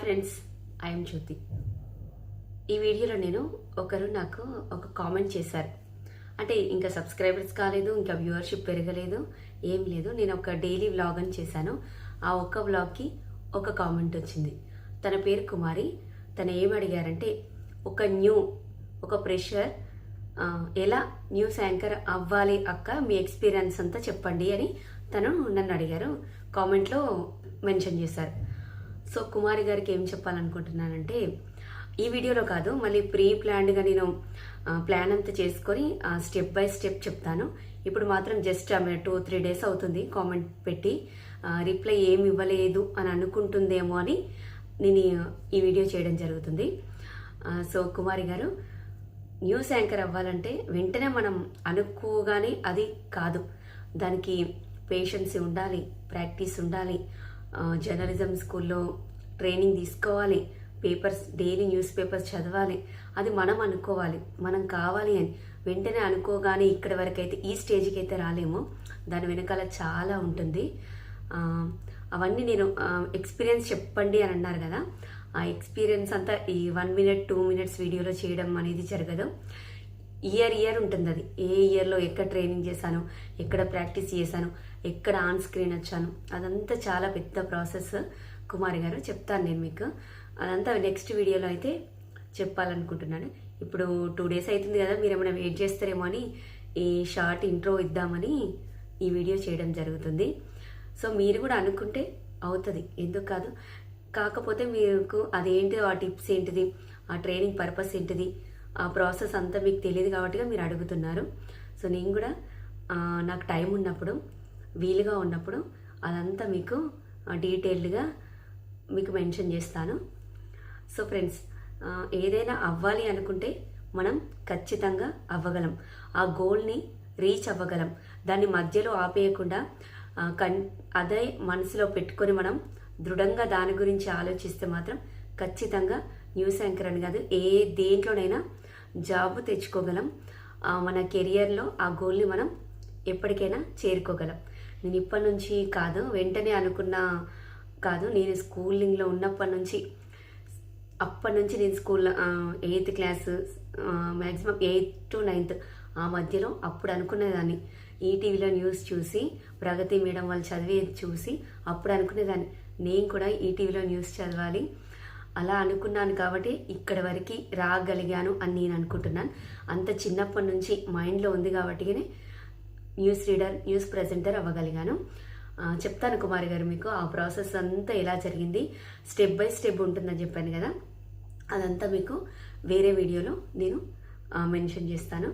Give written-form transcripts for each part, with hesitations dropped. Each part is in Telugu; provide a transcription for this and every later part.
ఫ్రెండ్స్, ఐఎమ్ జ్యోతి. ఈ వీడియోలో ఒకరు నాకు ఒక కామెంట్ చేశారు. అంటే ఇంకా సబ్స్క్రైబర్స్ కాలేదు, ఇంకా వ్యూవర్షిప్ పెరగలేదు, ఏం లేదు. నేను ఒక డైలీ వ్లాగ్ అని చేశాను. ఆ ఒక్క వ్లాగ్కి ఒక కామెంట్ వచ్చింది. తన పేరు కుమారి. తను ఏం అడిగారంటే, ఒక ప్రెషర్ ఎలా న్యూస్ యాంకర్ అవ్వాలి అక్క, మీ ఎక్స్పీరియన్స్ అంతా చెప్పండి అని తను నన్ను అడిగారు. కామెంట్లో మెన్షన్ చేశారు. సో కుమారి గారికి ఏం చెప్పాలనుకుంటున్నానంటే, ఈ వీడియోలో కాదు, మళ్ళీ ప్రీ ప్లాన్డ్గా నేను ప్లాన్ అంతా చేసుకొని స్టెప్ బై స్టెప్ చెప్తాను. ఇప్పుడు మాత్రం జస్ట్ ఆమె 2-3 డేస్ అవుతుంది కామెంట్ పెట్టి, రిప్లై ఏమి ఇవ్వలేదు అని అనుకుంటుందేమో అని నేను ఈ వీడియో చేయడం జరుగుతుంది. సో కుమారి గారు, న్యూస్ యాంకర్ అవ్వాలంటే వెంటనే మనం అనుకోగానే అది కాదు. దానికి పేషెన్స్ ఉండాలి, ప్రాక్టీస్ ఉండాలి, జర్నలిజం స్కూల్లో ట్రైనింగ్ తీసుకోవాలి, డైలీ న్యూస్ పేపర్స్ చదవాలి. అది మనం అనుకోవాలి, మనం కావాలి అని. వెంటనే అనుకోగానే ఇక్కడి వరకు అయితే, ఈ స్టేజ్కి అయితే రాలేము. దాని వెనకాల చాలా ఉంటుంది. అవన్నీ నేను ఎక్స్పీరియన్స్ చెప్పండి అని అన్నారు కదా, ఆ ఎక్స్పీరియన్స్ అంతా ఈ 1 minute 2 minutes వీడియోలో చేయడం అనేది జరగదు. ఇయర్ ఉంటుంది. అది ఏ ఇయర్లో ఎక్కడ ట్రైనింగ్ చేశాను, ఎక్కడ ప్రాక్టీస్ చేశాను, ఎక్కడ ఆన్ స్క్రీన్ వచ్చాను, అదంతా చాలా పెద్ద ప్రాసెస్. కుమారి గారు చెప్తాను నేను మీకు. అదంతా నెక్స్ట్ వీడియోలో అయితే చెప్పాలనుకుంటున్నాను. ఇప్పుడు 2 days అవుతుంది కదా, మీరు ఏమైనా వెయిట్ చేస్తారేమో అని ఈ షార్ట్ ఇంట్రో ఇద్దామని ఈ వీడియో చేయడం జరుగుతుంది. సో మీరు కూడా అనుకుంటే అవుతుంది, ఎందుకు కాదు. కాకపోతే మీకు అదేంటిదో, ఆ టిప్స్ ఏంటిది, ఆ ట్రైనింగ్ పర్పస్ ఏంటిది, ఆ ప్రాసెస్ అంతా మీకు తెలియదు కాబట్టి మీరు అడుగుతున్నారు. సో నేను కూడా నాకు టైం ఉన్నప్పుడు, వీలుగా ఉన్నప్పుడు అదంతా మీకు డీటెయిల్డ్గా మీకు మెన్షన్ చేస్తాను. సో ఫ్రెండ్స్, ఏదైనా అవ్వాలి అనుకుంటే మనం ఖచ్చితంగా అవ్వగలం. ఆ గోల్ని రీచ్ అవ్వగలం. దాన్ని మధ్యలో ఆపేయకుండా అదే మనసులో పెట్టుకొని మనం దృఢంగా దాని గురించి ఆలోచిస్తే మాత్రం ఖచ్చితంగా న్యూస్ యాంకర్ అని కాదు, దేంట్లోనైనా జాబ్ తెచ్చుకోగలం. మన కెరియర్లో ఆ గోల్ని మనం ఎప్పటికైనా చేరుకోగలం. నేను ఇప్పటి నుంచి కాదు, వెంటనే అనుకున్నా కాదు. నేను స్కూలింగ్లో ఉన్నప్పటి నుంచి, నేను స్కూల్లో 8th class, maximum 8th to 9th ఆ మధ్యలో అప్పుడు అనుకునేదాన్ని. ఈటీవీలో న్యూస్ చూసి, ప్రగతి మేడం వాళ్ళు చదివేది చూసి అప్పుడు అనుకునేదాన్ని, నేను కూడా ఈటీవీలో న్యూస్ చదవాలి. అలా అనుకున్నాను కాబట్టి ఇక్కడి వరకు రాగలిగాను అని నేను అనుకుంటున్నాను. అంత చిన్నప్పటి నుంచి మైండ్లో ఉంది కాబట్టి న్యూస్ రీడర్, న్యూస్ ప్రెజెంటర్ అవ్వగలిగాను. చెప్తాను కుమారి గారు మీకు ఆ ప్రాసెస్ అంతా ఎలా జరిగింది. స్టెప్ బై స్టెప్ ఉంటుందని చెప్పాను కదా, అదంతా మీకు వేరే వీడియోలో నేను మెన్షన్ చేస్తాను.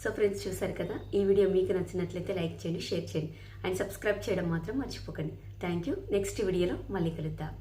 సో ఫ్రెండ్స్, చూసారు కదా, ఈ వీడియో మీకు నచ్చినట్లయితే లైక్ చేయండి, షేర్ చేయండి అండ్ సబ్స్క్రైబ్ చేయడం మాత్రం మర్చిపోకండి. Thank you. నెక్స్ట్ వీడియోలో మళ్ళీ కలుద్దాం.